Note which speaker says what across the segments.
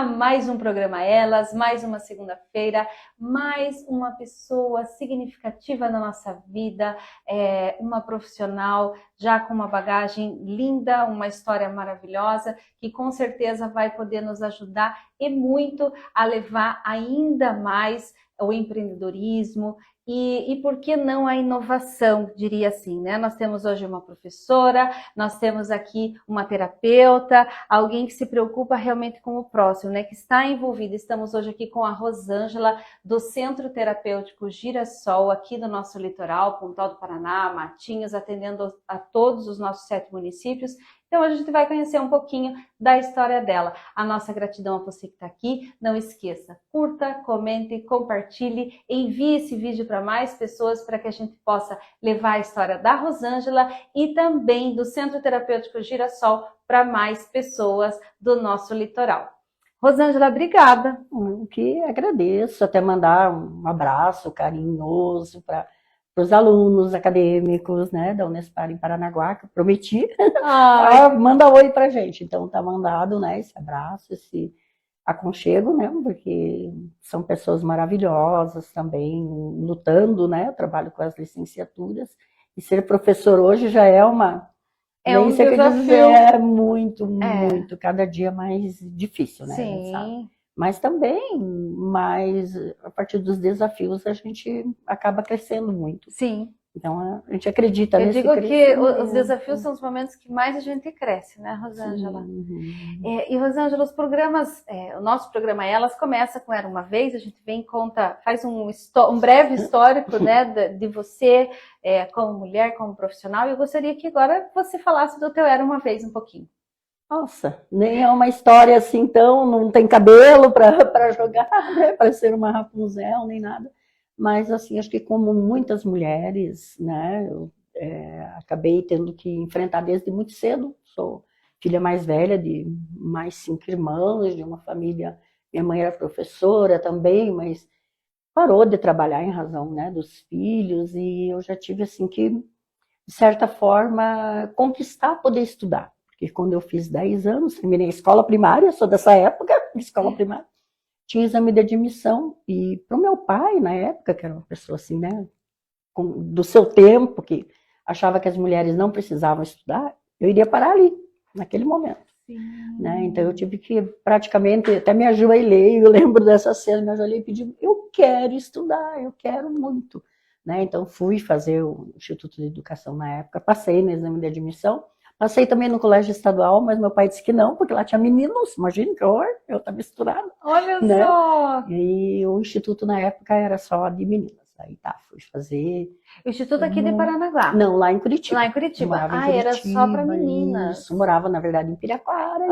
Speaker 1: a mais um programa Elas, mais uma segunda-feira, mais uma pessoa significativa na nossa vida, uma profissional já com uma bagagem linda, uma história maravilhosa, que com certeza vai poder nos ajudar e muito a levar ainda mais o empreendedorismo e por que não a inovação, diria assim, né? Nós temos hoje uma professora, nós temos aqui uma terapeuta, alguém que se preocupa realmente com o próximo, né? Que está envolvida. Estamos hoje aqui com a Rosângela, do Centro Terapêutico Girassol, aqui do nosso litoral, Pontal do Paraná, Matinhos, atendendo a todos os nossos 7 municípios. Então, hoje a gente vai conhecer um pouquinho da história dela. A nossa gratidão a você que está aqui. Não esqueça, curta, comente, compartilhe, envie esse vídeo para mais pessoas para que a gente possa levar a história da Rosângela e também do Centro Terapêutico Girassol para mais pessoas do nosso litoral. Rosângela, obrigada.
Speaker 2: Que agradeço, até mandar um abraço carinhoso para os alunos acadêmicos, né, da Unespar em Paranaguá, que eu prometi. Manda oi pra gente. Então tá mandado, né, esse abraço, esse aconchego, né, porque são pessoas maravilhosas também, lutando, né, eu trabalho com as licenciaturas, e ser professor hoje já é uma...
Speaker 1: um desafio.
Speaker 2: É muito, cada dia mais difícil, né?
Speaker 1: Sim.
Speaker 2: Mas também, a partir dos desafios, a gente acaba crescendo muito.
Speaker 1: Sim.
Speaker 2: Então, a gente acredita nesse
Speaker 1: crescimento. Eu digo que os desafios são os momentos que mais a gente cresce, né, Rosângela? E, Rosângela, os programas, o nosso programa Elas começa com Era Uma Vez, a gente vem e conta, faz um breve histórico, né, de você como mulher, como profissional, e eu gostaria que agora você falasse do teu Era Uma Vez um pouquinho.
Speaker 2: Nossa, nem é uma história assim, então, não tem cabelo para jogar, né, para ser uma Rapunzel, nem nada. Mas, assim, acho que como muitas mulheres, né, eu acabei tendo que enfrentar desde muito cedo. Sou filha mais velha de mais 5 irmãos, de uma família, minha mãe era professora também, mas parou de trabalhar em razão, né, dos filhos, e eu já tive, assim, que, de certa forma, conquistar poder estudar. Porque quando eu fiz 10 anos, terminei a escola primária, sou dessa época, escola primária, tinha exame de admissão, e para o meu pai, na época, que era uma pessoa assim, né, do seu tempo, que achava que as mulheres não precisavam estudar, eu iria parar ali, naquele momento. Né? Então eu tive que praticamente, até me ajoelhei, eu lembro dessa cena, me ajoelhei e pedi, eu quero estudar, eu quero muito. Né? Então fui fazer o Instituto de Educação na época, passei no exame de admissão, passei também no colégio estadual, mas meu pai disse que não, porque lá tinha meninos, imagina que horror, eu estava misturada.
Speaker 1: Olha
Speaker 2: né?
Speaker 1: só!
Speaker 2: E o instituto na época era só de meninas. Aí tá, fui fazer...
Speaker 1: O instituto aqui de Paranaguá?
Speaker 2: Não, lá em Curitiba.
Speaker 1: Lá em Curitiba.
Speaker 2: Em Curitiba,
Speaker 1: era só para meninas.
Speaker 2: Isso, morava na verdade em Piraquara.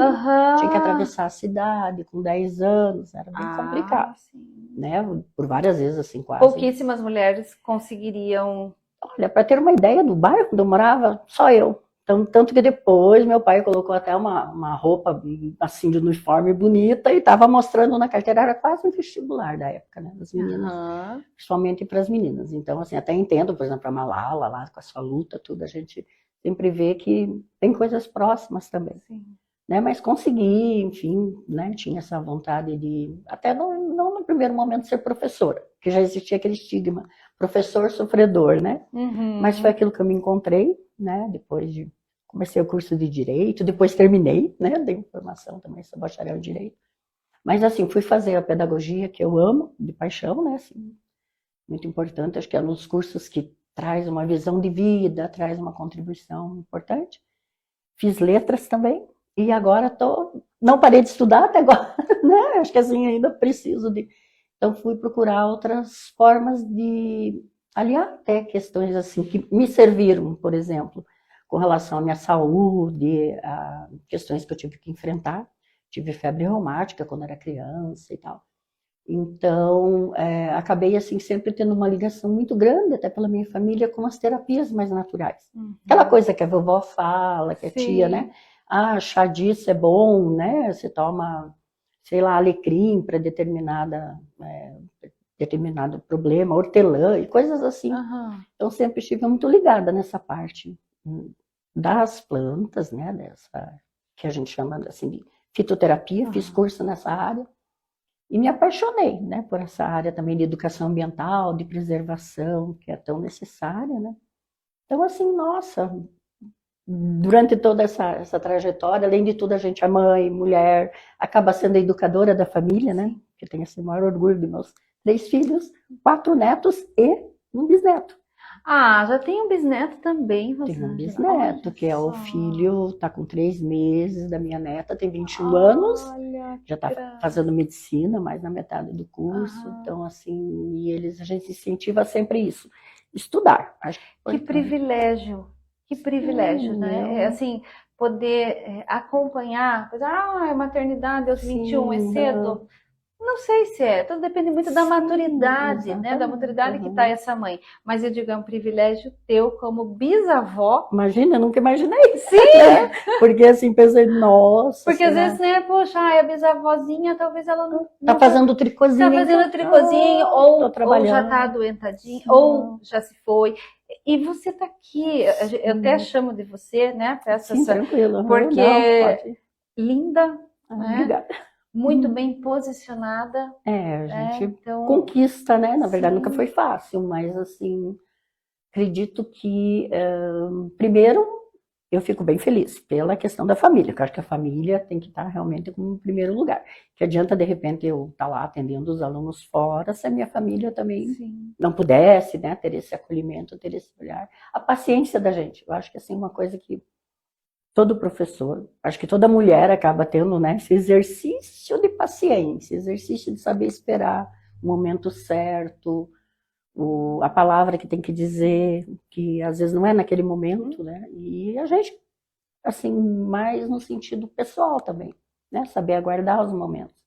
Speaker 2: Tinha que atravessar a cidade com 10 anos, era bem complicado.
Speaker 1: Sim.
Speaker 2: Né? Por várias vezes, assim, quase.
Speaker 1: Pouquíssimas mulheres conseguiriam...
Speaker 2: Olha, para ter uma ideia do bairro onde eu morava, só eu. Então, tanto que depois meu pai colocou até uma roupa assim de uniforme bonita e estava mostrando na carteira, era quase um vestibular da época, né? Das meninas, principalmente para as meninas. Então, assim, até entendo, por exemplo, a Malala lá com a sua luta, tudo, a gente sempre vê que tem coisas próximas também.
Speaker 1: Sim.
Speaker 2: Né? Mas consegui, enfim, né? Tinha essa vontade de, até não no primeiro momento ser professora, porque já existia aquele estigma, professor sofredor, né? Mas foi aquilo que eu me encontrei, né? Depois de comecei o curso de Direito, depois terminei, né? Dei formação também, sou bacharel em Direito. Mas, assim, fui fazer a pedagogia, que eu amo, de paixão, né? Assim, muito importante, acho que é um dos cursos que traz uma visão de vida, traz uma contribuição importante. Fiz letras também, e agora não parei de estudar até agora, né? Acho que, assim, ainda preciso de... Então, fui procurar outras formas de aliar até questões, assim, que me serviram, por exemplo, com relação à minha saúde, a questões que eu tive que enfrentar. Tive febre reumática quando era criança e tal. Então, acabei, assim, sempre tendo uma ligação muito grande, até pela minha família, com as terapias mais naturais. Aquela coisa que a vovó fala, que a tia, né? Ah, chá disso é bom, né? Você toma, sei lá, alecrim para determinado problema, hortelã e coisas assim. Então, sempre estive muito ligada nessa parte das plantas, né, que a gente chama assim de fitoterapia, fiz curso nessa área. E me apaixonei, né, por essa área também de educação ambiental, de preservação, que é tão necessária, né? Então, assim, nossa, durante toda essa trajetória, além de tudo, a gente é mãe, mulher, acaba sendo a educadora da família, né? Que tem esse maior orgulho de meus 3 filhos, 4 netos e um bisneto.
Speaker 1: Ah, já tem um bisneto também, Rosângela.
Speaker 2: Tem um bisneto, que é o filho, tá com 3 meses da minha neta, tem 21 anos, já tá fazendo medicina, mais na metade do curso. Então, assim, e a gente incentiva sempre isso, estudar.
Speaker 1: Que privilégio, né? Assim, poder acompanhar, a maternidade aos 21 é cedo. Não sei se é, tudo depende muito da maturidade, né? Da maturidade que está essa mãe. Mas eu digo, é um privilégio teu como bisavó.
Speaker 2: Imagina, eu nunca imaginei.
Speaker 1: Sim!
Speaker 2: Porque assim, pensei, nossa.
Speaker 1: Porque às vezes, né, poxa, a bisavózinha, talvez ela não
Speaker 2: tá fazendo tricôzinho.
Speaker 1: Tá fazendo tricôzinho, ou já tá adoentadinha, ou já se foi. E você tá aqui, eu até chamo de você, né?
Speaker 2: Sim, tranquilo.
Speaker 1: Porque linda, né?
Speaker 2: Obrigada.
Speaker 1: Muito bem posicionada.
Speaker 2: A gente conquista, né? Na verdade, nunca foi fácil, mas assim, acredito que, primeiro, eu fico bem feliz pela questão da família, que eu acho que a família tem que estar realmente como primeiro lugar. Que adianta, de repente, eu estar lá atendendo os alunos fora, se a minha família também não pudesse, né, ter esse acolhimento, ter esse olhar. A paciência da gente, eu acho que assim, uma coisa que todo professor, acho que toda mulher acaba tendo, né, esse exercício de paciência, exercício de saber esperar o momento certo, a palavra que tem que dizer, que às vezes não é naquele momento, né? E a gente, assim, mais no sentido pessoal também, né? Saber aguardar os momentos.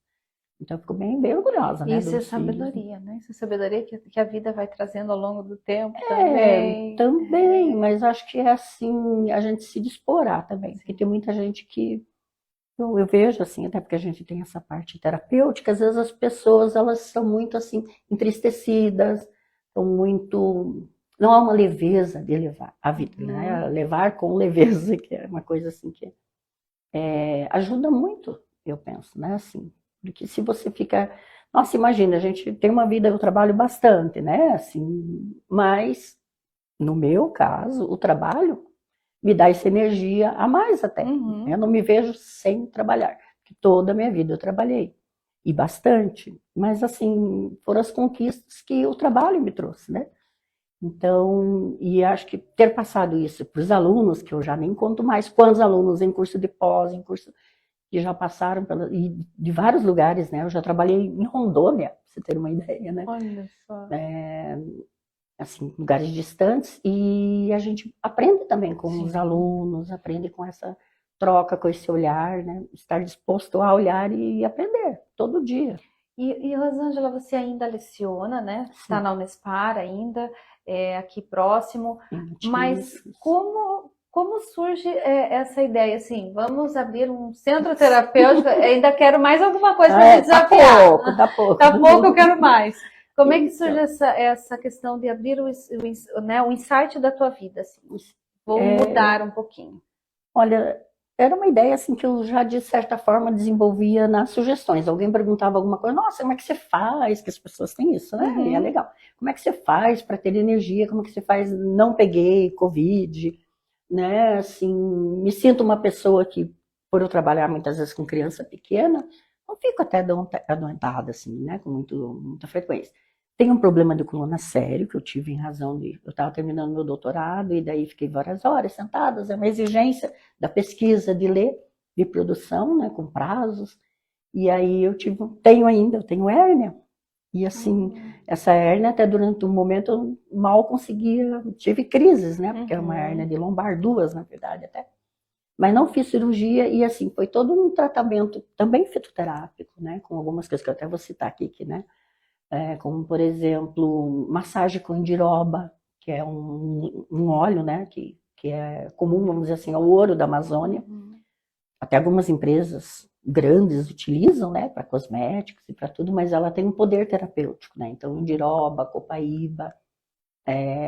Speaker 2: Então, eu fico bem orgulhosa, né?
Speaker 1: Isso é sabedoria, né? Isso é sabedoria que a vida vai trazendo ao longo do tempo
Speaker 2: também, mas acho que é assim, a gente se disporar também, porque tem muita gente que, eu vejo assim, até porque a gente tem essa parte terapêutica, às vezes as pessoas, elas são muito assim, entristecidas, são muito, não há uma leveza de levar a vida, né? Levar com leveza, que é uma coisa assim que ajuda muito, eu penso, né? Assim, porque se você fica, nossa, imagina, a gente tem uma vida, eu trabalho bastante, né? Assim, mas no meu caso, o trabalho me dá essa energia a mais até. Eu não me vejo sem trabalhar, porque toda a minha vida eu trabalhei, e bastante, mas assim, foram as conquistas que o trabalho me trouxe, né? Então, e acho que ter passado isso para os alunos, que eu já nem conto mais quantos alunos em curso de pós, em curso que já passaram de vários lugares, né? Eu já trabalhei em Rondônia, pra você ter uma ideia, né?
Speaker 1: Olha só.
Speaker 2: Assim, lugares distantes, e a gente aprende também com os alunos, aprende com essa troca, com esse olhar, né? Estar disposto a olhar e aprender todo dia.
Speaker 1: E Rosângela, você ainda leciona, né? Está na Unespar ainda, aqui próximo, mas como surge essa ideia, assim, vamos abrir um centro terapêutico, ainda quero mais alguma coisa para me desafiar.
Speaker 2: Tá pouco.
Speaker 1: Tá pouco, eu quero mais. Como é que surge essa questão de abrir o insight da tua vida? Assim? Vou mudar um pouquinho.
Speaker 2: Olha, era uma ideia assim que eu já, de certa forma, desenvolvia nas sugestões. Alguém perguntava alguma coisa, nossa, como é que você faz? Que as pessoas têm isso, né? E é legal. Como é que você faz para ter energia? Como é que você faz? Não peguei Covid, né? Assim, me sinto uma pessoa que, por eu trabalhar muitas vezes com criança pequena, não fico até adoentada, assim, né? Com muita frequência. Tenho um problema de coluna sério, que eu tive em razão de... Eu estava terminando meu doutorado, e daí fiquei várias horas sentadas. É uma exigência da pesquisa, de ler, de produção, né? Com prazos. E aí eu tenho hérnia. E assim, essa hérnia, até durante um momento, eu mal conseguia... Tive crises, né? Porque é uma hérnia de lombar, 2, na verdade, até. Mas não fiz cirurgia, e assim, foi todo um tratamento também fitoterápico, né? Com algumas coisas que eu até vou citar aqui, né? Como, por exemplo, massagem com indiroba, que é um óleo, né? Que é comum, vamos dizer assim, ao ouro da Amazônia. Até algumas empresas grandes utilizam, né? Para cosméticos e para tudo, mas ela tem um poder terapêutico, né? Então, indiroba, copaíba.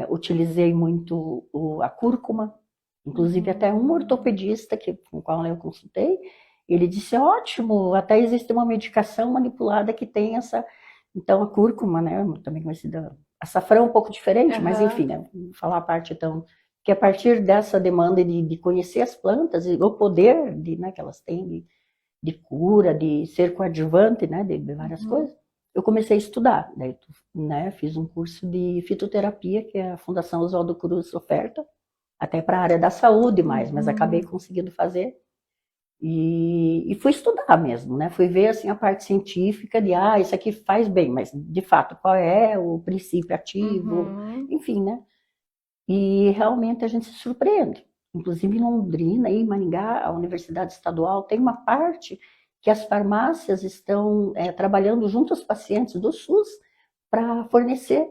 Speaker 2: Utilizei muito a cúrcuma, inclusive até um ortopedista com o qual eu consultei, Ele disse, ótimo, até existe uma medicação manipulada que tem essa... Então, a cúrcuma, né, também conhecida... Açafrão é um pouco diferente, mas enfim, né, vou falar a parte, então... Que a partir dessa demanda de conhecer as plantas, e o poder né, que elas têm de cura, de ser coadjuvante, né, de várias coisas, eu comecei a estudar. Daí, né, fiz um curso de fitoterapia, que a Fundação Oswaldo Cruz oferta, até para a área da saúde mais, mas acabei conseguindo fazer. E fui estudar mesmo, né? Fui ver assim, a parte científica de, isso aqui faz bem, mas de fato, qual é o princípio ativo, enfim, né? E realmente a gente se surpreende. Inclusive em Londrina, em Maringá, a Universidade Estadual tem uma parte que as farmácias estão trabalhando junto aos pacientes do SUS para fornecer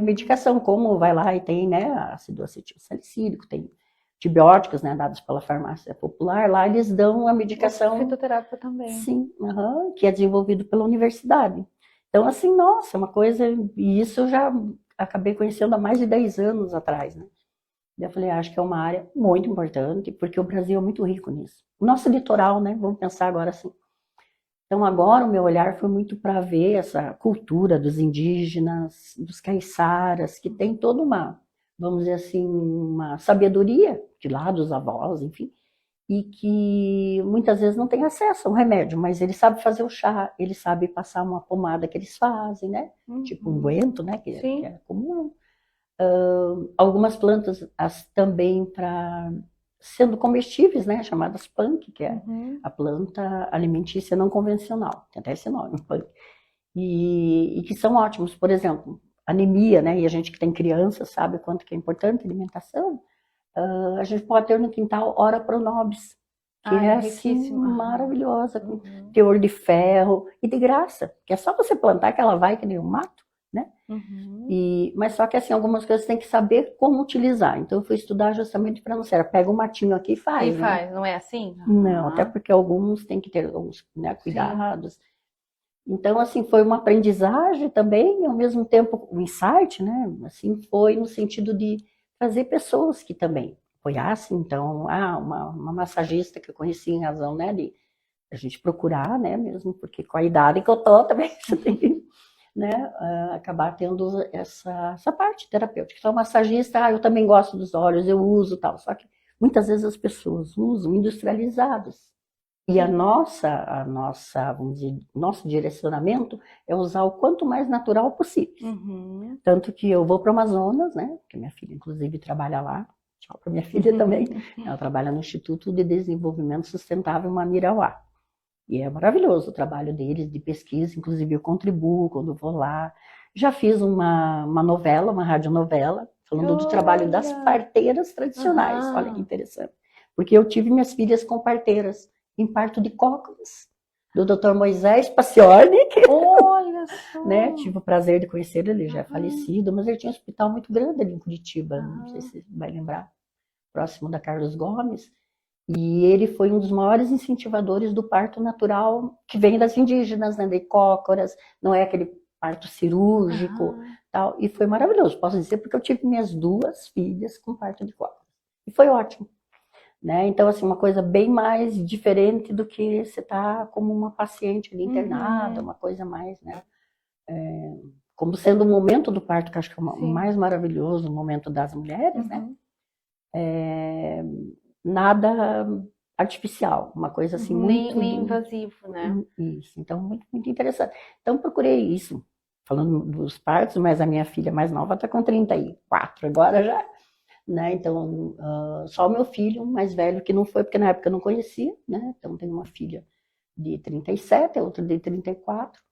Speaker 2: medicação, como vai lá e tem, né, ácido acetil salicílico, tem antibióticos, né, dados pela farmácia popular, lá eles dão a medicação...
Speaker 1: Fitoterápica também.
Speaker 2: Sim, que é desenvolvido pela universidade. Então, assim, nossa, uma coisa... E isso eu já acabei conhecendo há mais de 10 anos atrás, né? Eu falei, acho que é uma área muito importante, porque o Brasil é muito rico nisso. O nosso litoral, né, vamos pensar agora assim. Então, agora o meu olhar foi muito para ver essa cultura dos indígenas, dos caiçaras, que tem toda uma, vamos dizer assim, uma sabedoria de lá dos avós, enfim, e que muitas vezes não tem acesso a um remédio, mas ele sabe fazer o chá, ele sabe passar uma pomada que eles fazem, né? Tipo um unguento, né? Que é comum. Algumas plantas também para sendo comestíveis, né? Chamadas punk, que é a planta alimentícia não convencional, tem até esse nome, punk. E que são ótimos, por exemplo, anemia, né? E a gente que tem criança sabe o quanto que é importante a alimentação. A gente pode ter no quintal Ora Pronobis, que é assim, maravilhosa, com teor de ferro e de graça, que é só você plantar que ela vai que nem um mato, né? Mas só que assim, algumas coisas você tem que saber como utilizar. Então eu fui estudar justamente para não ser, pega um matinho aqui e faz.
Speaker 1: Né? Não é assim?
Speaker 2: Não, até porque alguns têm que ter alguns, né, cuidados. Sim. Então, assim, foi uma aprendizagem também, ao mesmo tempo um insight, né? Assim, foi no sentido de trazer pessoas que também apoiassem. Então, uma massagista que eu conheci em razão, né, de a gente procurar, né, mesmo, porque com a idade que eu tô também, você tem que, né, acabar tendo essa parte terapêutica. Então, massagista, eu também gosto dos óleos, eu uso tal, só que muitas vezes as pessoas usam industrializados. E a nossa, vamos dizer, nosso direcionamento é usar o quanto mais natural possível. Tanto que eu vou para o Amazonas, né? Porque minha filha, inclusive, trabalha lá. Tchau para minha filha também. Ela trabalha no Instituto de Desenvolvimento Sustentável Mamirauá. E é maravilhoso o trabalho deles, de pesquisa. Inclusive, eu contribuo quando vou lá. Já fiz uma novela, uma radionovela, falando do trabalho das parteiras tradicionais. Olha que interessante. Porque eu tive minhas filhas com parteiras em parto de cócoras, do Dr. Moisés Paciorni,
Speaker 1: olha só.
Speaker 2: Né? Tive o prazer de conhecer ele, já é falecido, mas ele tinha um hospital muito grande ali em Curitiba, não sei se você vai lembrar, próximo da Carlos Gomes, e ele foi um dos maiores incentivadores do parto natural, que vem das indígenas, né, de cócoras, não é aquele parto cirúrgico, tal, e foi maravilhoso, posso dizer, porque eu tive minhas 2 filhas com parto de cócoras, e foi ótimo. Né? Então, assim, uma coisa bem mais diferente do que você tá como uma paciente ali internada, uma coisa mais, né? Como sendo o momento do parto, que eu acho que é o mais maravilhoso, o momento das mulheres, né? Nada artificial, uma coisa assim muito...
Speaker 1: Nem invasivo, né?
Speaker 2: Isso, então muito, muito interessante. Então, procurei isso, falando dos partos, mas a minha filha mais nova está com 34 agora já. Né? Então, só o meu filho mais velho que não foi, porque na época eu não conhecia, né? Então, tenho uma filha de 37, a outra de 34,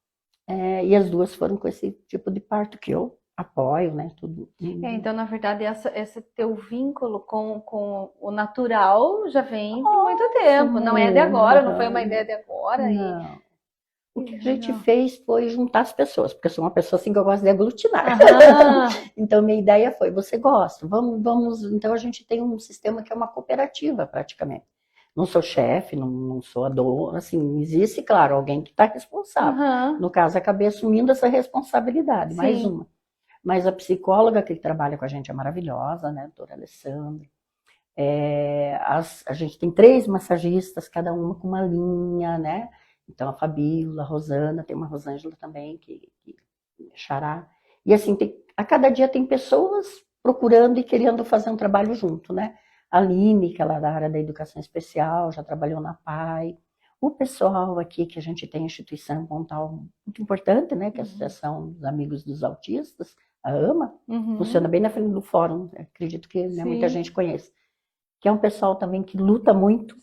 Speaker 2: e as 2 foram com esse tipo de parto que eu apoio, né? Tudo.
Speaker 1: Então, na verdade, esse teu vínculo com o natural já vem por muito tempo, não é de agora, não foi uma ideia de agora.
Speaker 2: Não. O que a gente fez foi juntar as pessoas, porque eu sou uma pessoa assim que eu gosto de aglutinar. Então, minha ideia foi, você gosta? Vamos... Então, a gente tem um sistema que é uma cooperativa, praticamente. Não sou chefe, não sou a dona, assim, existe, claro, alguém que está responsável. No caso, acabei assumindo essa responsabilidade, mais uma. Mas a psicóloga que trabalha com a gente é maravilhosa, né, a doutora Alessandra. A gente tem 3 massagistas, cada uma com uma linha, né? Então, a Fabíola, a Rosana, tem uma Rosângela também, que xará. E assim, a cada dia tem pessoas procurando e querendo fazer um trabalho junto, né? A Aline, que ela é da área da educação especial, já trabalhou na PAI. O pessoal aqui, que a gente tem a instituição Pontal muito importante, né? Que é a Associação dos Amigos dos Autistas, a AMA, funciona bem na frente do fórum, acredito que, né, muita gente conhece. Que é um pessoal também que luta muito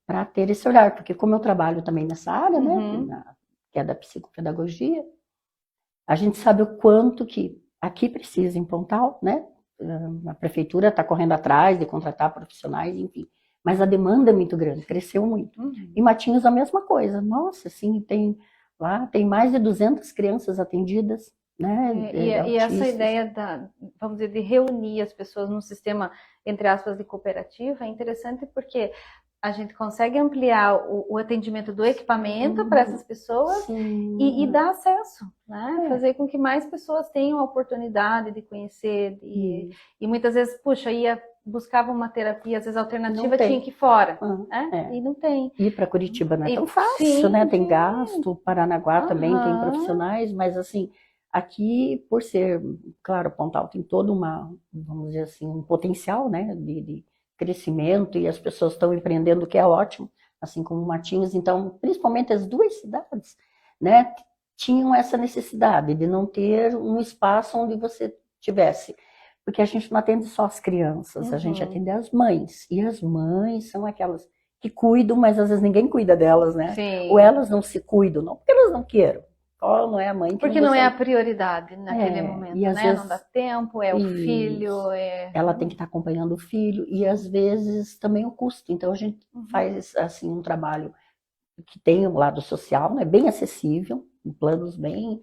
Speaker 2: para ter esse olhar, porque como eu trabalho também nessa área, né, que é da psicopedagogia, a gente sabe o quanto que aqui precisa em Pontal, né? A prefeitura está correndo atrás de contratar profissionais, enfim. Mas a demanda é muito grande, cresceu muito. E Matinhos a mesma coisa. Nossa, assim, tem mais de 200 crianças atendidas, né?
Speaker 1: E essa ideia vamos dizer, de reunir as pessoas num sistema, entre aspas, de cooperativa é interessante porque a gente consegue ampliar o atendimento do equipamento para essas pessoas e dar acesso, né? Fazer com que mais pessoas tenham a oportunidade de conhecer. E muitas vezes, buscava uma terapia, às vezes alternativa tinha que ir fora, né? E não tem.
Speaker 2: Ir para Curitiba não é tão fácil, né? Tem gasto, Paranaguá também tem profissionais, mas assim, aqui, por ser, claro, Pontal tem todo vamos dizer assim, um potencial, né? De crescimento, e as pessoas estão empreendendo, o que é ótimo, assim como Matinhos. Então, principalmente as 2 cidades, né, tinham essa necessidade de não ter um espaço onde você tivesse, porque a gente não atende só as crianças, a gente atende as mães, e as mães são aquelas que cuidam, mas às vezes ninguém cuida delas, né? Ou elas não se cuidam, não porque elas não queiram, não é a mãe que
Speaker 1: porque não é a prioridade naquele momento,
Speaker 2: e às
Speaker 1: né?
Speaker 2: vezes,
Speaker 1: não dá tempo, o filho.
Speaker 2: Ela tem que estar acompanhando o filho, e às vezes também o custo. Então a gente faz assim um trabalho que tem um lado social, né? Bem acessível, em planos bem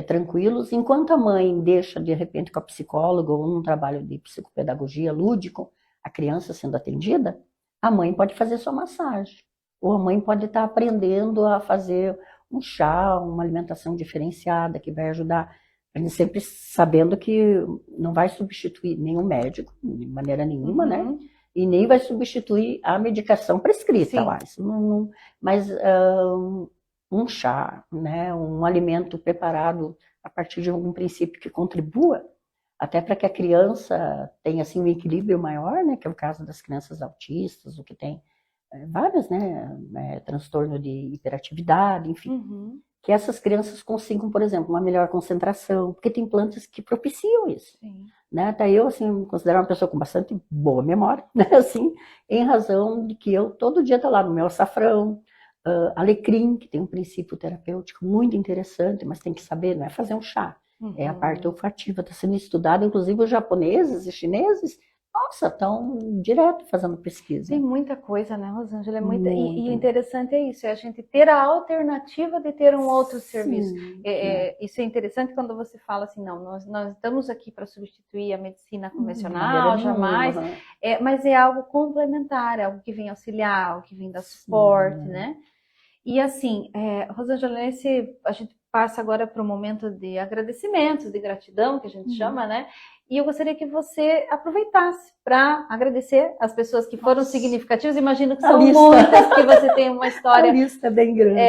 Speaker 2: tranquilos, enquanto a mãe deixa de repente com a psicóloga ou num trabalho de psicopedagogia lúdico, a criança sendo atendida, a mãe pode fazer sua massagem, ou a mãe pode estar aprendendo a fazer um chá, uma alimentação diferenciada que vai ajudar, a gente sempre sabendo que não vai substituir nenhum médico, de maneira nenhuma, né? E nem vai substituir a medicação prescrita lá. Isso mas um chá, né? Um alimento preparado a partir de algum princípio que contribua, até para que a criança tenha assim, um equilíbrio maior, né? Que é o caso das crianças autistas, o que tem vários, né, transtorno de hiperatividade, enfim, que essas crianças consigam, por exemplo, uma melhor concentração, porque tem plantas que propiciam isso, né? Até eu, assim, me considero uma pessoa com bastante boa memória, né, assim, em razão de que eu todo dia tô lá no meu açafrão, alecrim, que tem um princípio terapêutico muito interessante, mas tem que saber, não é fazer um chá, é a parte olfativa, está sendo estudada, inclusive os japoneses e chineses, nossa, estão direto fazendo pesquisa.
Speaker 1: Tem muita coisa, né, Rosângela? E o interessante é isso, é a gente ter a alternativa de ter um outro serviço. Isso é interessante quando você fala assim, não, nós estamos aqui para substituir a medicina convencional, jamais, mas é algo complementar, é algo que vem auxiliar, algo que vem dar suporte, né? E assim, Rosângela, a gente passa agora para um momento de agradecimentos, de gratidão, que a gente chama, né? E eu gostaria que você aproveitasse para agradecer as pessoas que foram significativas. Imagino que são muitas, que você tem uma história.
Speaker 2: A lista é bem grande.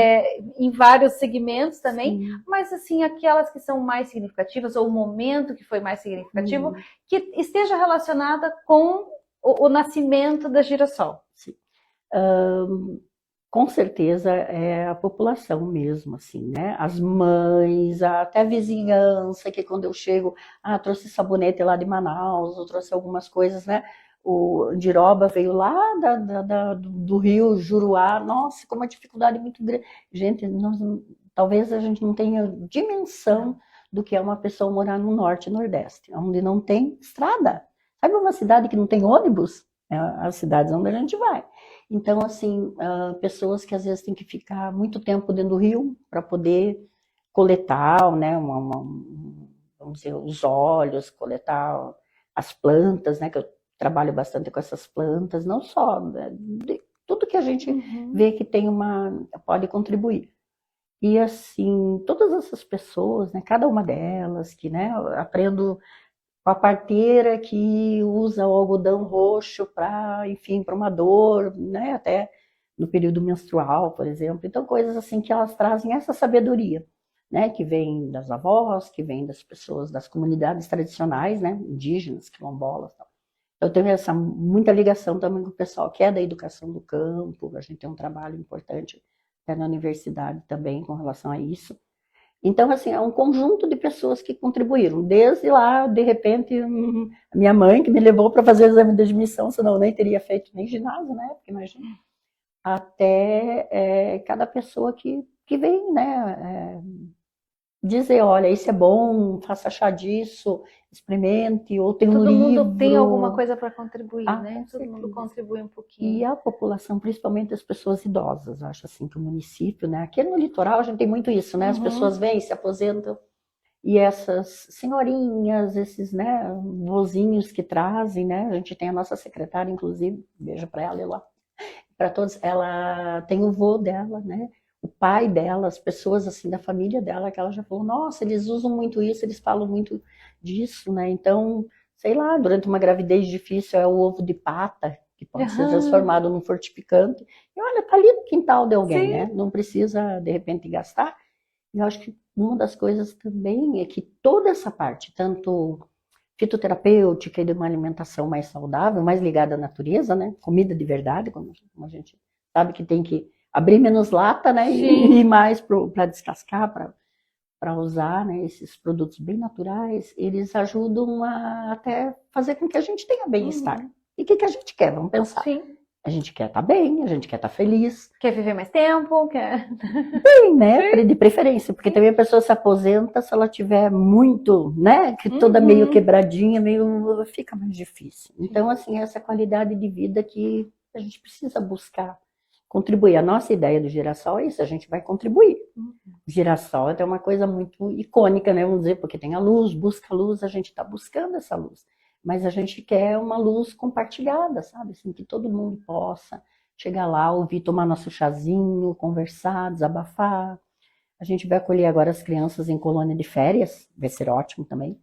Speaker 1: Em vários segmentos também, mas assim, aquelas que são mais significativas, ou o momento que foi mais significativo, que esteja relacionada com o nascimento da Girassol.
Speaker 2: Sim. Com certeza é a população mesmo, assim, né? As mães, até a vizinhança, que quando eu chego, trouxe sabonete lá de Manaus, eu trouxe algumas coisas, né? O Andiroba veio lá do Rio Juruá, nossa, com uma dificuldade muito grande. Gente, talvez a gente não tenha dimensão do que é uma pessoa morar no Norte e Nordeste, onde não tem estrada. Sabe uma cidade que não tem ônibus? É as cidades onde a gente vai. Então, assim, pessoas que às vezes têm que ficar muito tempo dentro do rio para poder coletar, né, vamos dizer, os óleos, coletar as plantas, né, que eu trabalho bastante com essas plantas, não só, né, tudo que a gente vê que tem pode contribuir. E assim, todas essas pessoas, né, cada uma delas, que, né, eu aprendo com a parteira que usa o algodão roxo para, enfim, para uma dor, né? Até no período menstrual, por exemplo. Então, coisas assim que elas trazem essa sabedoria, né? Que vem das avós, que vem das pessoas, das comunidades tradicionais, né? Indígenas, quilombolas, tal. Eu tenho essa muita ligação também com o pessoal que é da educação do campo. A gente tem um trabalho importante até na universidade também com relação a isso. Então, assim, é um conjunto de pessoas que contribuíram. Desde lá, de repente, a minha mãe que me levou para fazer o exame de admissão, senão eu nem teria feito nem ginásio, né? Porque imagina. Até cada pessoa que vem, né? Dizer, olha, isso é bom, faça chá disso, experimente, ou tem um livro.
Speaker 1: Todo mundo tem alguma coisa para contribuir, né? Todo mundo contribui um pouquinho.
Speaker 2: E a população, principalmente as pessoas idosas, acho assim que o município, né? Aqui no litoral a gente tem muito isso, né? As pessoas vêm, se aposentam, e essas senhorinhas, esses, né, vozinhos que trazem, né? A gente tem a nossa secretária, inclusive, beijo para ela e lá, para todos, ela tem o vô dela, né? O pai dela, as pessoas assim da família dela, que ela já falou, nossa, eles usam muito isso, eles falam muito disso, né? Então, sei lá, durante uma gravidez difícil é o ovo de pata, que pode ser transformado num fortificante. E olha, tá ali no quintal de alguém, né? Não precisa, de repente, gastar. E eu acho que uma das coisas também é que toda essa parte, tanto fitoterapêutica e de uma alimentação mais saudável, mais ligada à natureza, né? Comida de verdade, como a gente sabe que tem que abrir menos lata, né? E mais para descascar, para usar, né? Esses produtos bem naturais, eles ajudam a até fazer com que a gente tenha bem-estar. E o que a gente quer? Vamos pensar. A gente quer estar bem, a gente quer estar feliz.
Speaker 1: Quer viver mais tempo, quer...
Speaker 2: Bem, né? De preferência, porque também a pessoa se aposenta se ela tiver muito, né? Que toda meio quebradinha, meio... fica mais difícil. Então, assim, essa qualidade de vida que a gente precisa buscar contribuir. A nossa ideia do girassol é isso, a gente vai contribuir. O girassol é uma coisa muito icônica, né? Vamos dizer, porque tem a luz, busca a luz, a gente está buscando essa luz. Mas a gente quer uma luz compartilhada, sabe? Assim, que todo mundo possa chegar lá, ouvir, tomar nosso chazinho, conversar, desabafar. A gente vai acolher agora as crianças em colônia de férias, vai ser ótimo também,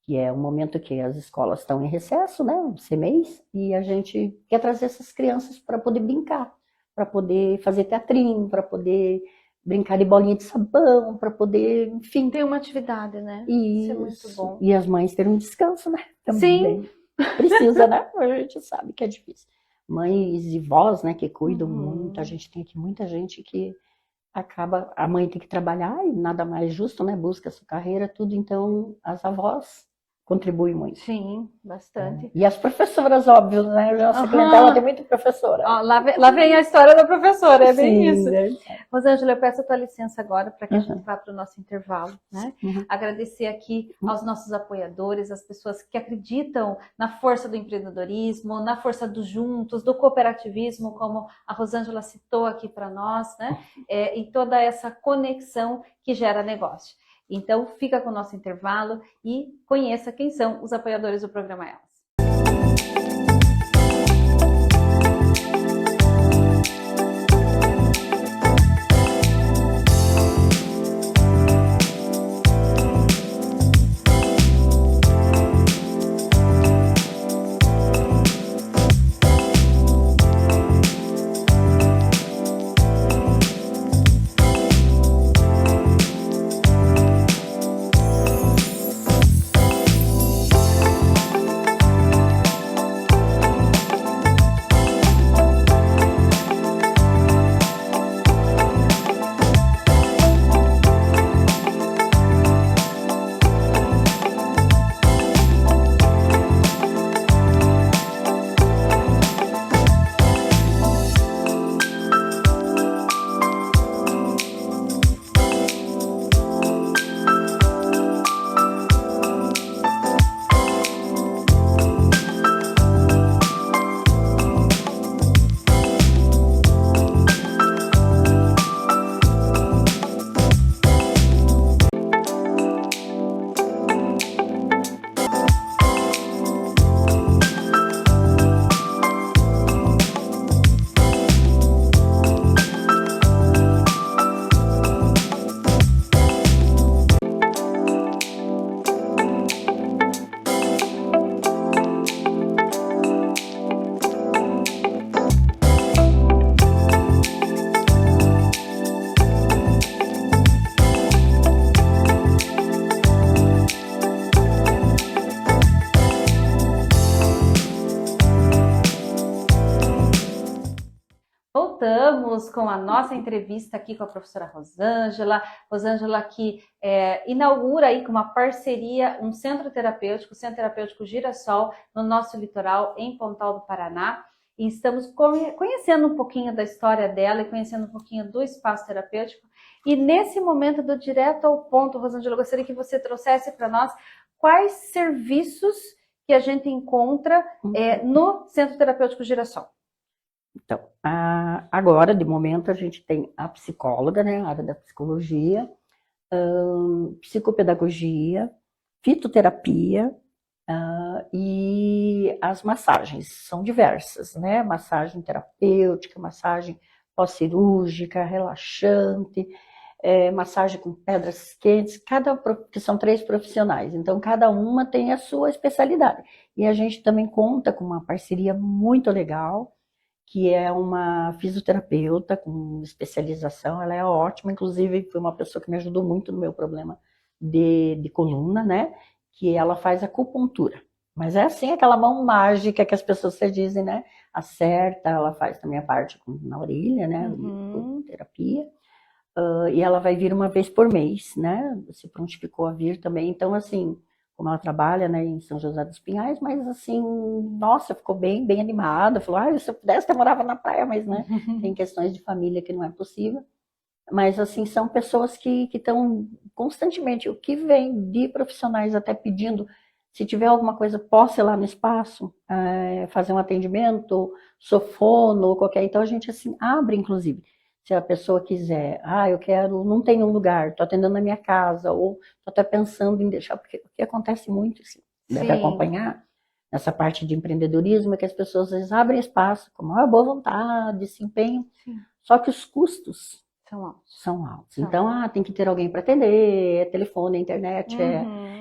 Speaker 2: que é um momento que as escolas estão em recesso, né? Um semestre, e a gente quer trazer essas crianças para poder brincar, para poder fazer teatrinho, para poder brincar de bolinha de sabão, para poder, enfim...
Speaker 1: Ter uma atividade, né?
Speaker 2: Isso é
Speaker 1: muito bom.
Speaker 2: E as mães terem um descanso, né? Também. Precisa, né? A gente sabe que é difícil. Mães e vós, né, que cuidam muito. A gente tem aqui muita gente que acaba... A mãe tem que trabalhar e nada mais justo, né? Busca a sua carreira, tudo. Então, as avós contribui muito.
Speaker 1: Sim, bastante.
Speaker 2: E as professoras, óbvio, né? A nossa clientela tem muita professora.
Speaker 1: Ó, lá vem a história da professora, é bem isso.
Speaker 2: É.
Speaker 1: Rosângela, eu peço a tua licença agora para que a gente vá para o nosso intervalo, né? Agradecer aqui aos nossos apoiadores, as pessoas que acreditam na força do empreendedorismo, na força dos juntos, do cooperativismo, como a Rosângela citou aqui para nós, né? E toda essa conexão que gera negócio. Então, fica com o nosso intervalo e conheça quem são os apoiadores do programa Elas. vamos com a nossa entrevista aqui com a professora Rosângela. Rosângela que inaugura aí com uma parceria um centro terapêutico, o Centro Terapêutico Girassol, no nosso litoral, em Pontal do Paraná. E estamos conhecendo um pouquinho da história dela e conhecendo um pouquinho do espaço terapêutico. E nesse momento do direto ao ponto, Rosângela, eu gostaria que você trouxesse para nós quais serviços que a gente encontra no Centro Terapêutico Girassol.
Speaker 2: Então, agora, de momento, a gente tem a psicóloga, né, a área da psicologia, psicopedagogia, fitoterapia e as massagens. São diversas, né? Massagem terapêutica, massagem pós-cirúrgica, relaxante, massagem com pedras quentes, que são 3 profissionais, então cada uma tem a sua especialidade. E a gente também conta com uma parceria muito legal, que é uma fisioterapeuta com especialização, ela é ótima, inclusive foi uma pessoa que me ajudou muito no meu problema de coluna, né? Que ela faz acupuntura. Mas é assim, aquela mão mágica que as pessoas se dizem, né? Acerta, ela faz também a parte na orelha, né? Terapia. E ela vai vir uma vez por mês, né? Se prontificou a vir também. Então, assim, como ela trabalha, né, em São José dos Pinhais, mas assim, nossa, ficou bem, bem animada. Falou, se eu pudesse, eu morava na praia, mas, né, tem questões de família que não é possível. Mas, assim, são pessoas que estão constantemente, o que vem de profissionais até pedindo, se tiver alguma coisa, posso ir lá no espaço, fazer um atendimento, sou fono, ou qualquer. Então, a gente, assim, abre, inclusive. Se a pessoa quiser, eu quero, não tenho um lugar, estou atendendo na minha casa, ou estou até pensando em deixar, porque o que acontece muito, assim, deve acompanhar, nessa parte de empreendedorismo, é que as pessoas às vezes abrem espaço, com maior boa vontade, se empenham, só que os custos são altos. Então, tem que ter alguém para atender, telefone, internet,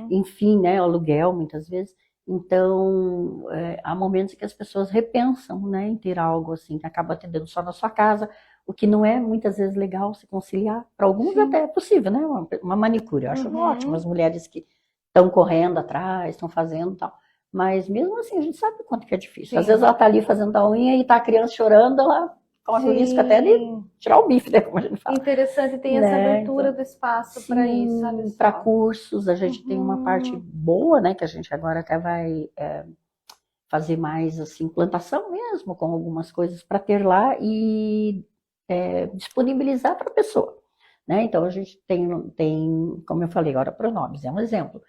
Speaker 2: enfim, né, aluguel, muitas vezes. Então, há momentos em que as pessoas repensam, né, em ter algo assim, que acaba atendendo só na sua casa, o que não é muitas vezes legal se conciliar. Para alguns até é possível, né? Uma manicure, eu acho ótimo, as mulheres que estão correndo atrás, estão fazendo e tal. Mas mesmo assim, a gente sabe quanto que é difícil. Às vezes ela está ali fazendo a unha e está a criança chorando, ela corre o risco até de tirar o bife, né? Como a gente fala.
Speaker 1: Interessante, tem essa abertura do espaço para isso.
Speaker 2: Para cursos, a gente tem uma parte boa, né? Que a gente agora até vai fazer mais assim, plantação mesmo, com algumas coisas para ter lá e disponibilizar para a pessoa, né? Então a gente tem, como eu falei agora, pronomes, é um exemplo,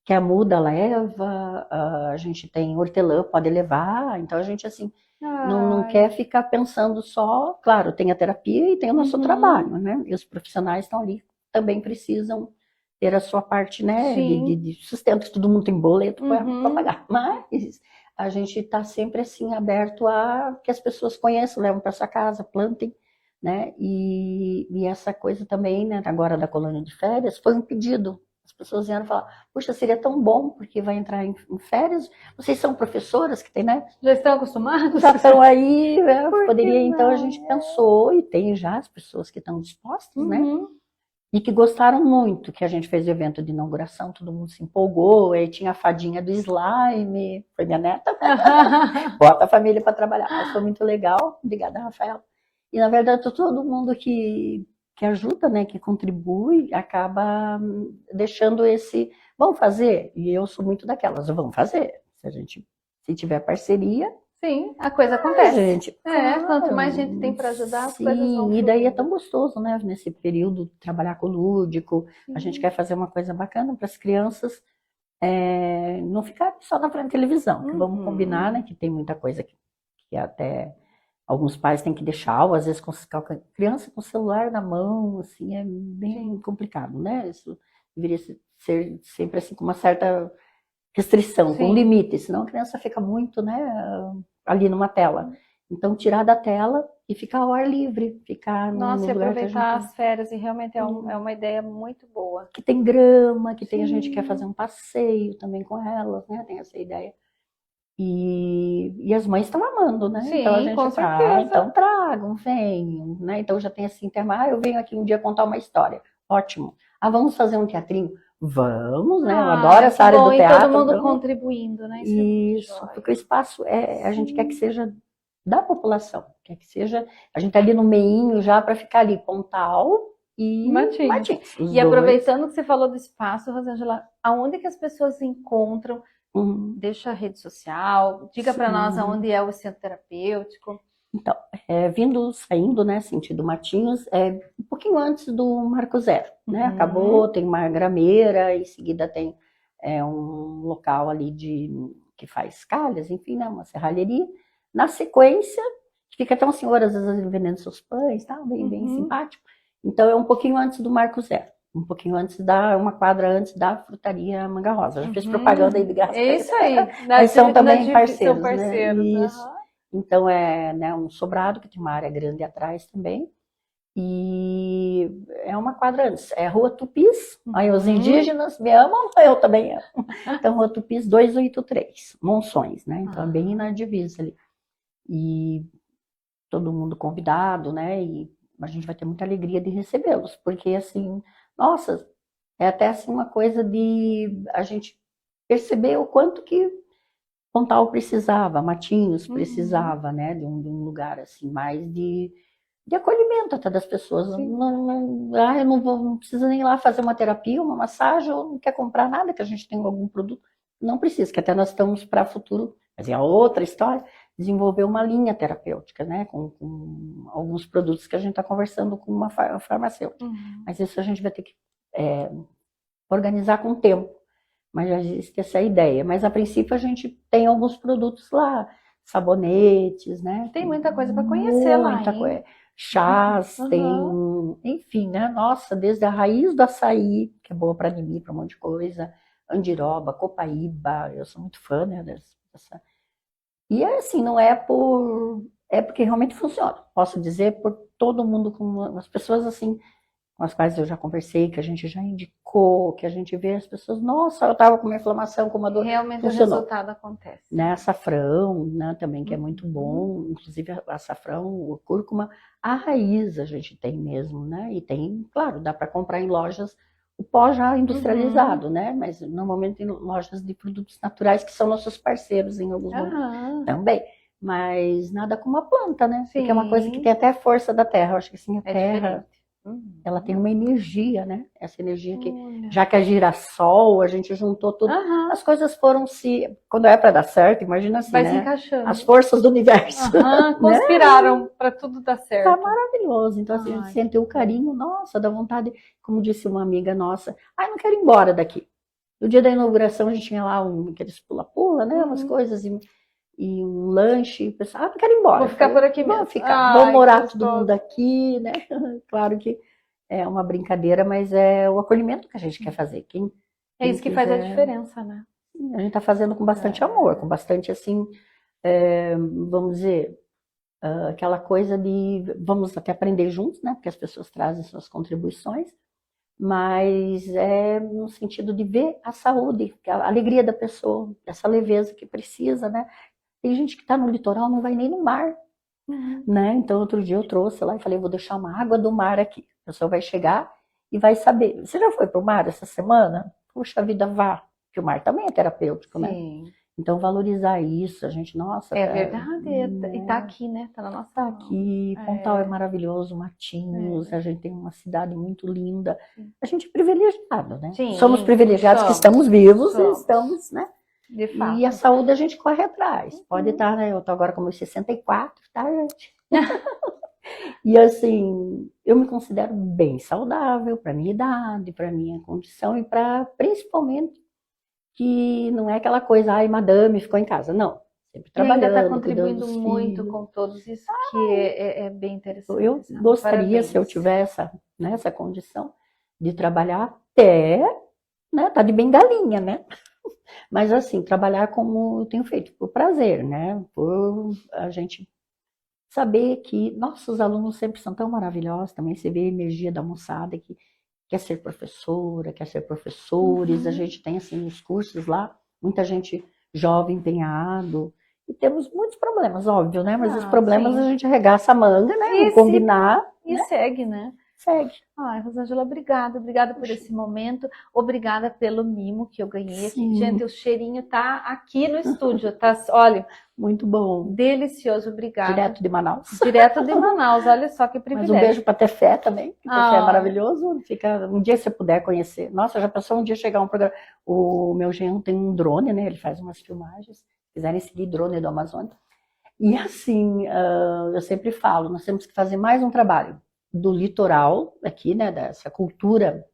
Speaker 2: que a muda leva, a gente tem hortelã, pode levar, então a gente assim, não quer ficar pensando só, claro, tem a terapia e tem o nosso trabalho, né? E os profissionais estão ali, também precisam ter a sua parte, né, de sustento, todo mundo tem boleto para pagar, mas a gente está sempre assim, aberto a que as pessoas conheçam, levam para sua casa, plantem, né? E essa coisa também, né, agora da colônia de férias, foi um pedido. As pessoas vieram falar, puxa, seria tão bom, porque vai entrar em férias, vocês são professoras que tem, né?
Speaker 1: Já estão acostumadas?
Speaker 2: Já estão aí, né? Poderia, então a gente pensou, e tem já as pessoas que estão dispostas, né? E que gostaram muito, que a gente fez o evento de inauguração, todo mundo se empolgou, aí tinha a fadinha do slime, foi minha neta, bota a família para trabalhar, mas foi muito legal, obrigada, Rafaela. E, na verdade, todo mundo que ajuda, né, que contribui, acaba deixando vamos fazer? E eu sou muito daquelas, vamos fazer. Se tiver parceria...
Speaker 1: Sim, a coisa acontece. Gente, quanto mais gente tem para ajudar, as coisas vão fluir.
Speaker 2: E daí é tão gostoso, né, nesse período, trabalhar com o lúdico. A gente quer fazer uma coisa bacana para as crianças, não ficar só na frente da televisão. Que vamos combinar, né, que tem muita coisa que até... Alguns pais têm que deixar, ou às vezes com criança com o celular na mão, assim, é bem complicado, né? Isso deveria ser sempre assim, com uma certa restrição, com limite, senão a criança fica muito, né, ali numa tela. Então, tirar da tela e ficar ao ar livre, ficar no lugar
Speaker 1: e aproveitar as férias, e realmente é uma ideia muito boa.
Speaker 2: Que tem grama, que tem a gente quer fazer um passeio também com elas, né? Tem essa ideia. E as mães estão amando, né?
Speaker 1: Sim,
Speaker 2: então a gente
Speaker 1: com certeza.
Speaker 2: Então tragam, venham, né? Então já tem assim, eu venho aqui um dia contar uma história. Ótimo. Vamos fazer um teatrinho? Vamos, né? Eu adoro essa área do teatro.
Speaker 1: E todo mundo contribuindo, né?
Speaker 2: Isso, porque o espaço a gente quer que seja da população, quer que seja, a gente tá ali no meinho já para ficar ali, Pontal e Matinhos.
Speaker 1: E aproveitando que você falou do espaço, Rosângela, aonde que as pessoas se encontram? Deixa a rede social, diga para nós aonde é o centro terapêutico.
Speaker 2: Então, saindo, né, sentido Matinhos, um pouquinho antes do Marco Zero, né? Acabou, tem uma grameira, em seguida tem um local ali que faz calhas, enfim, né, uma serralheria. Na sequência, fica até um senhor, às vezes, vendendo seus pães, tá? Bem simpático. Então, é um pouquinho antes do Marco Zero. Um pouquinho antes uma quadra antes da frutaria Manga Rosa. Já fiz propaganda aí de graça.
Speaker 1: É isso aí.
Speaker 2: Mas são também parceiros,
Speaker 1: né?
Speaker 2: Isso. Então, né, um sobrado, que tem uma área grande atrás também. E é uma quadra antes. É Rua Tupis. Aí os indígenas me amam, eu também amo. Então, Rua Tupis 283, Monções, né? Então, é bem na divisa ali. E todo mundo convidado, né? E a gente vai ter muita alegria de recebê-los, porque assim, nossa, é até assim uma coisa de a gente perceber o quanto que Pontal precisava, Matinhos precisava, né? De um lugar assim, mais de acolhimento até das pessoas. Eu não preciso nem ir lá fazer uma terapia, uma massagem, ou não quer comprar nada, que a gente tem algum produto. Não precisa, que até nós estamos para futuro, mas é outra história, desenvolver uma linha terapêutica, né, com alguns produtos que a gente está conversando com uma farmacêutica. Mas isso a gente vai ter que organizar com o tempo. Mas já existe essa ideia. Mas a princípio a gente tem alguns produtos lá, sabonetes, né?
Speaker 1: Tem muita coisa para conhecer lá. Muita coisa.
Speaker 2: Chás, enfim, né? Nossa, desde a raiz do açaí, que é boa para anemia, para um monte de coisa, andiroba, copaíba, eu sou muito fã, né, dessa. E assim, não é porque realmente funciona. Posso dizer por todo mundo, com as pessoas assim, com as quais eu já conversei, que a gente já indicou, que a gente vê as pessoas, nossa, eu estava com uma inflamação, com uma dor.
Speaker 1: Realmente
Speaker 2: funcionou.
Speaker 1: O resultado acontece.
Speaker 2: Né, açafrão, né, também, que é muito bom, inclusive açafrão, o cúrcuma, a raiz a gente tem mesmo, né, e tem, claro, dá para comprar em lojas o pó já industrializado, né, mas normalmente em lojas de produtos naturais, que são nossos parceiros em alguns momentos também. Mas nada como a planta, né? Sim. Porque é uma coisa que tem até força da terra. Eu acho que assim, a terra, ela tem uma energia, né? Essa energia que, já que é girassol, a gente juntou tudo, as coisas foram quando é para dar certo, imagina assim,
Speaker 1: vai
Speaker 2: né?
Speaker 1: Se encaixando.
Speaker 2: As forças do universo.
Speaker 1: Conspiraram, né? Para tudo dar certo.
Speaker 2: Tá maravilhoso. Então, assim, a gente sentiu o carinho, nossa, da vontade, como disse uma amiga nossa, não quero ir embora daqui. No dia da inauguração, a gente tinha lá aqueles pula-pula, né? Umas coisas e um lanche, o pessoal, não quero ir embora.
Speaker 1: Vou ficar por aqui mesmo.
Speaker 2: Vamos morar todo mundo aqui, né? Claro que é uma brincadeira, mas é o acolhimento que a gente quer fazer.
Speaker 1: É isso que faz a diferença, né?
Speaker 2: A gente está fazendo com bastante amor, com bastante, assim, vamos dizer, aquela coisa de vamos até aprender juntos, né? Porque as pessoas trazem suas contribuições, mas é no sentido de ver a saúde, a alegria da pessoa, essa leveza que precisa, né? Tem gente que está no litoral, não vai nem no mar, né? Então, outro dia eu trouxe lá e falei, vou deixar uma água do mar aqui. A pessoa vai chegar e vai saber. Você já foi para o mar essa semana? Puxa vida, vá. Porque o mar também é terapêutico,
Speaker 1: Sim.
Speaker 2: Né? Então, valorizar isso, a gente, nossa...
Speaker 1: É verdade, e tá aqui, né? Tá na nossa
Speaker 2: mão. Aqui, Pontal é maravilhoso, Matinhos, a gente tem uma cidade muito linda. A gente é privilegiado, né?
Speaker 1: Sim,
Speaker 2: somos privilegiados que estamos vivos e estamos, né?
Speaker 1: De fato.
Speaker 2: E a saúde a gente corre atrás. Pode estar, né? Eu tô agora com meus 64, tá, gente? E assim, eu me considero bem saudável para minha idade, para minha condição e para principalmente que não é aquela coisa, madame ficou em casa. Não, sempre trabalhando.
Speaker 1: E ainda está contribuindo muito com todos, isso que é bem interessante.
Speaker 2: Eu gostaria, se eu tivesse essa condição, de trabalhar até, né, tá de bengalinha, né? Mas assim, trabalhar como eu tenho feito, por prazer, né? Por a gente saber que nossos alunos sempre são tão maravilhosos, também você vê a energia da moçada que quer ser professora, quer ser professores, a gente tem assim os cursos lá, muita gente jovem empenhado, e temos muitos problemas, óbvio, né? Mas os problemas a gente arregaça a manga, né? E combinar.
Speaker 1: E segue, né?
Speaker 2: segue.
Speaker 1: Ai, Rosângela, obrigada por esse momento, obrigada pelo mimo que eu ganhei aqui. Gente, o cheirinho tá aqui no estúdio, tá? Olha,
Speaker 2: muito bom.
Speaker 1: Delicioso, obrigada.
Speaker 2: Direto de Manaus.
Speaker 1: Direto de Manaus, olha só que privilégio.
Speaker 2: Mas um beijo para Tefé também, que Tefé é maravilhoso. Fica, um dia você puder conhecer. Nossa, já pensou um dia chegar um programa. O meu genro tem um drone, né? Ele faz umas filmagens. Se quiserem seguir, drone do Amazonas. E assim, eu sempre falo, nós temos que fazer mais um trabalho do litoral aqui, né? Dessa cultura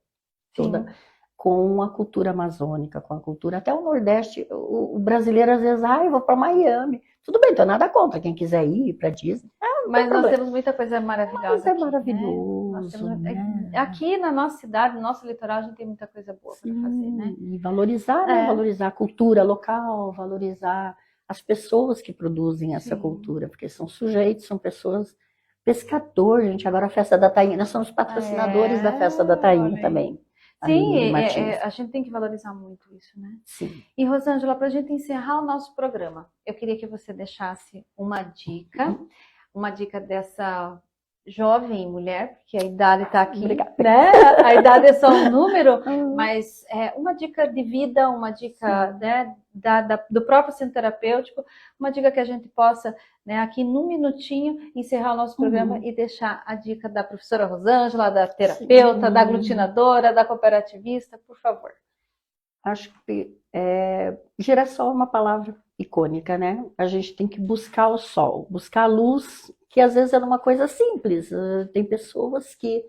Speaker 2: toda, com a cultura amazônica, com a cultura até o Nordeste. O brasileiro às vezes, eu vou para Miami. Tudo bem, não tenho nada contra quem quiser ir para Disney.
Speaker 1: Mas nós temos muita coisa maravilhosa.
Speaker 2: Mas é aqui, maravilhoso.
Speaker 1: Né? Aqui na nossa cidade, no nosso litoral, a gente tem muita coisa boa para fazer, né?
Speaker 2: E valorizar, né? Valorizar a cultura local, valorizar as pessoas que produzem essa cultura, porque são sujeitos, são pessoas. Pescador, gente, agora a festa da tainha, nós somos patrocinadores da festa da tainha também.
Speaker 1: Sim, a gente tem que valorizar muito isso, né?
Speaker 2: Sim.
Speaker 1: E Rosângela, para a gente encerrar o nosso programa, eu queria que você deixasse uma dica dessa jovem mulher, porque a idade está aqui, né? A idade é só um número, mas uma dica de vida, uma dica, né, do próprio centro terapêutico, uma dica que a gente possa, né, aqui num minutinho, encerrar o nosso programa e deixar a dica da professora Rosângela, da terapeuta, da aglutinadora, da cooperativista, por favor.
Speaker 2: Acho que girassol é uma palavra icônica, né? A gente tem que buscar o sol, buscar a luz, que às vezes é uma coisa simples. Tem pessoas que,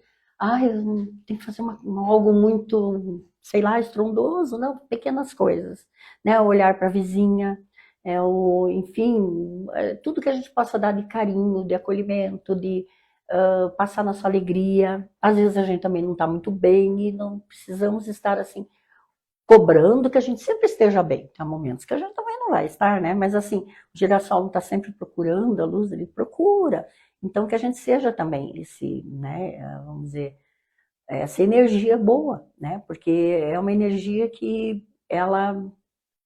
Speaker 2: tem que fazer algo muito, sei lá, estrondoso, não, pequenas coisas, né? Olhar para a vizinha, enfim, tudo que a gente possa dar de carinho, de acolhimento, de passar nossa alegria. Às vezes a gente também não está muito bem e não precisamos estar assim, cobrando que a gente sempre esteja bem. Há momentos que a gente também não vai estar, né? Mas assim, o girassol não está sempre procurando a luz, ele procura. Então que a gente seja também né, vamos dizer, essa energia boa, né? Porque é uma energia que ela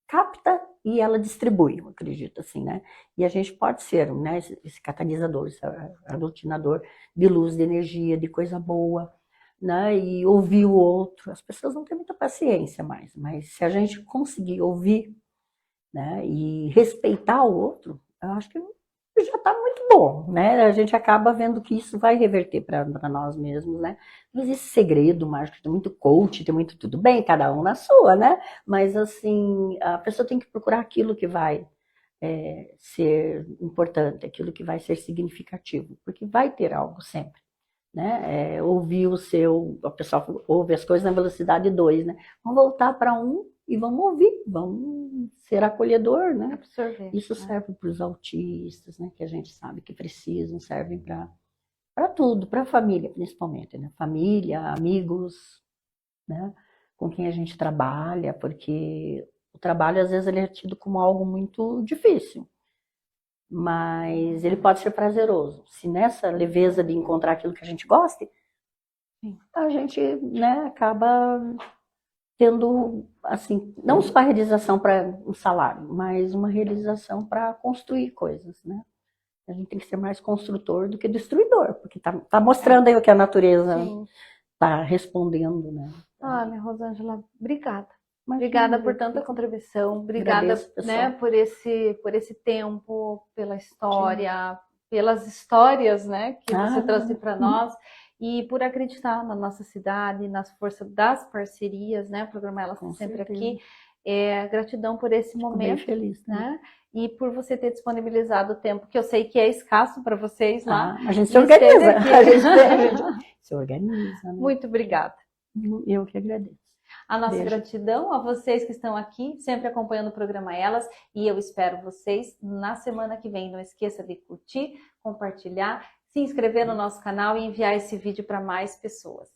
Speaker 2: capta e ela distribui, eu acredito assim, né? E a gente pode ser, né, esse catalisador, esse aglutinador de luz, de energia, de coisa boa, né, e ouvir o outro. As pessoas não têm muita paciência mais, mas se a gente conseguir ouvir, né, e respeitar o outro, eu acho que já está muito bom, né? A gente acaba vendo que isso vai reverter para nós mesmos, né? Não existe segredo mágico, tem muito coach, tem muito tudo bem, cada um na sua, né? Mas assim, a pessoa tem que procurar aquilo que vai ser importante, aquilo que vai ser significativo, porque vai ter algo sempre. Né? Ouvir o pessoal ouve as coisas na velocidade 2, né? Vamos voltar para 1 e vamos ouvir, vamos ser acolhedor, né?
Speaker 1: Absorver,
Speaker 2: isso serve para os autistas, né? Que a gente sabe que precisam, servem para tudo, para a família principalmente, né? Família, amigos, né? Com quem a gente trabalha, porque o trabalho às vezes ele é tido como algo muito difícil. Mas ele pode ser prazeroso. Se nessa leveza de encontrar aquilo que a gente gosta, a gente, né, acaba tendo, assim, não só a realização para um salário, mas uma realização para construir coisas, né? A gente tem que ser mais construtor do que destruidor, porque tá mostrando aí o que a natureza está respondendo, né?
Speaker 1: Olha, Rosângela, obrigada. Obrigada por tanta contribuição, obrigada, né, por esse tempo, pela história, pelas histórias, né, que você trouxe para nós e por acreditar na nossa cidade, nas forças das parcerias, né, o programa Elas sempre aqui. Gratidão por esse momento,
Speaker 2: bem feliz,
Speaker 1: né? E por você ter disponibilizado o tempo, que eu sei que é escasso para vocês lá.
Speaker 2: A gente se organiza, a gente se organiza. Né?
Speaker 1: Muito obrigada.
Speaker 2: Eu que agradeço.
Speaker 1: A nossa gratidão a vocês que estão aqui, sempre acompanhando o programa Elas, e eu espero vocês na semana que vem. Não esqueça de curtir, compartilhar, se inscrever no nosso canal e enviar esse vídeo para mais pessoas.